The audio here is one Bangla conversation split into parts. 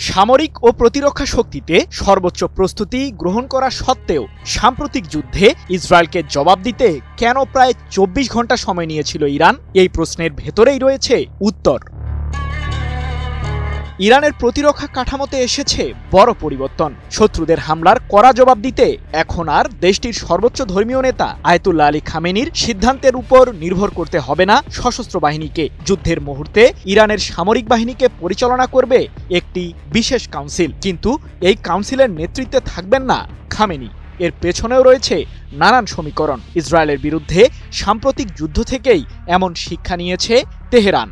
সামরিক ও প্রতিরক্ষা শক্তিতে সর্বোচ্চ প্রস্তুতি গ্রহণ করা সত্ত্বেও সাম্প্রতিক যুদ্ধে ইসরায়েলকে জবাব দিতে কেন প্রায় ২৪ ঘন্টা সময় নিয়েছিল ইরান? এই প্রশ্নের ভেতরেই রয়েছে উত্তর। ইরানের প্রতিরক্ষা কাঠামোতে এসেছে বড় পরিবর্তন। শত্রুদের হামলার কড়া জবাব দিতে এখন আর দেশটির সর্বোচ্চ ধর্মীয় নেতা আয়াতুল্লাহ আলী খামেনির সিদ্ধান্তের উপর নির্ভর করতে হবে না সশস্ত্র বাহিনীকে। যুদ্ধের মুহূর্তে ইরানের সামরিক বাহিনীকে পরিচালনা করবে একটি বিশেষ কাউন্সিল, কিন্তু এই কাউন্সিলের নেতৃত্বে থাকবেন না খামেনি। এর পেছনেও রয়েছে নানান সমীকরণ। ইসরায়েলের বিরুদ্ধে সাম্প্রতিক যুদ্ধ থেকেই এমন শিক্ষা নিয়েছে তেহরান।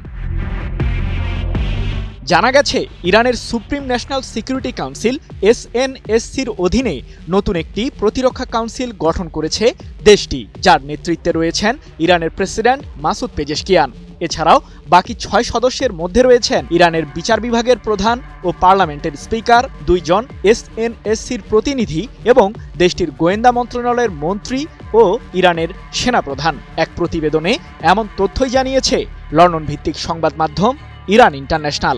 জানা গেছে, ইরানের সুপ্রিম ন্যাশনাল সিকিউরিটি কাউন্সিল SNSCর অধীনে নতুন একটি প্রতিরক্ষা কাউন্সিল গঠন করেছে দেশটি, যার নেতৃত্বে রয়েছেন ইরানের প্রেসিডেন্ট মাসুদ পেজেশকিয়ান। এছাড়াও বাকি ৬ সদস্যের মধ্যে রয়েছেন ইরানের বিচার বিভাগের প্রধান ও পার্লামেন্টের স্পিকার, ২ জন SNSCর প্রতিনিধি এবং দেশটির গোয়েন্দা মন্ত্রণালয়ের মন্ত্রী ও ইরানের সেনাপ্রধান। এক প্রতিবেদনে এমন তথ্যই জানিয়েছে লন্ডন ভিত্তিক সংবাদ মাধ্যম ইরান ইন্টারন্যাশনাল।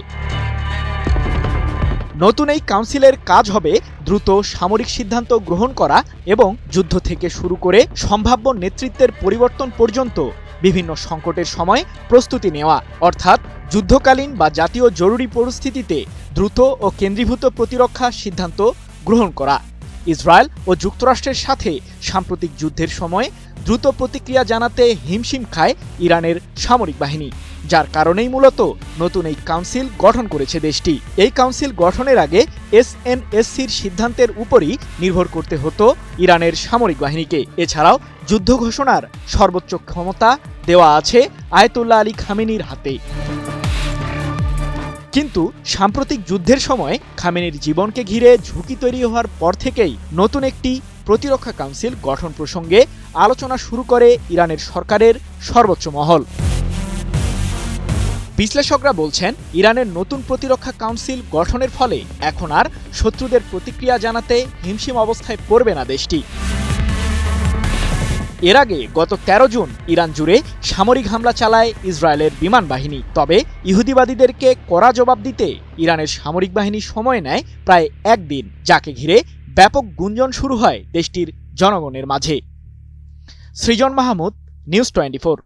নতুন এই কাউন্সিলের কাজ হবে দ্রুত সামরিক সিদ্ধান্ত গ্রহণ করা এবং যুদ্ধ থেকে শুরু করে সম্ভাব্য নেতৃত্বের পরিবর্তন পর্যন্ত বিভিন্ন সংকটের সময় প্রস্তুতি নেওয়া, অর্থাৎ যুদ্ধকালীন বা জাতীয় জরুরি পরিস্থিতিতে দ্রুত ও কেন্দ্রীভূত প্রতিরক্ষা সিদ্ধান্ত গ্রহণ করা। ইসরায়েল ও যুক্তরাষ্ট্রের সাথে সাম্প্রতিক যুদ্ধের সময় দ্রুত প্রতিক্রিয়া জানাতে হিমশিম খায় ইরানের সামরিক বাহিনী, যার কারণেই মূলত নতুন এই কাউন্সিল গঠন করেছে দেশটি। এই কাউন্সিল গঠনের আগে SNSCর সিদ্ধান্তের উপরই নির্ভর করতে হতো ইরানের সামরিক বাহিনীকে। এছাড়াও যুদ্ধ ঘোষণার সর্বোচ্চ ক্ষমতা দেওয়া আছে আয়াতুল্লাহ আলী খামেনির হাতে। কিন্তু সাম্প্রতিক যুদ্ধের সময় খামেনির জীবনকে ঘিরে ঝুঁকি তৈরি হওয়ার পর থেকেই নতুন একটি প্রতিরক্ষা কাউন্সিল গঠন প্রসঙ্গে আলোচনা শুরু করে ইরানের সরকারের সর্বোচ্চ মহল। বিশ্লেষকরা বলছেন, ইরানের নতুন প্রতিরক্ষা কাউন্সিল গঠনের ফলে এখন আর শত্রুদের প্রতিক্রিয়া জানাতে হিমশিম অবস্থায় পড়বে না দেশটি। এর আগে গত ১৩ জুন ইরান জুড়ে সামরিক হামলা চালায় ইসরায়েলের বিমান বাহিনী। তবে ইহুদিবাদীদেরকে কড়া জবাব দিতে ইরানের সামরিক বাহিনী সময় নেয় প্রায় ১ দিন, যাকে ঘিরে ব্যাপক গুঞ্জন শুরু হয় দেশটির জনগণের মাঝে। সৃজন মাহমুদ, নিউজ 24।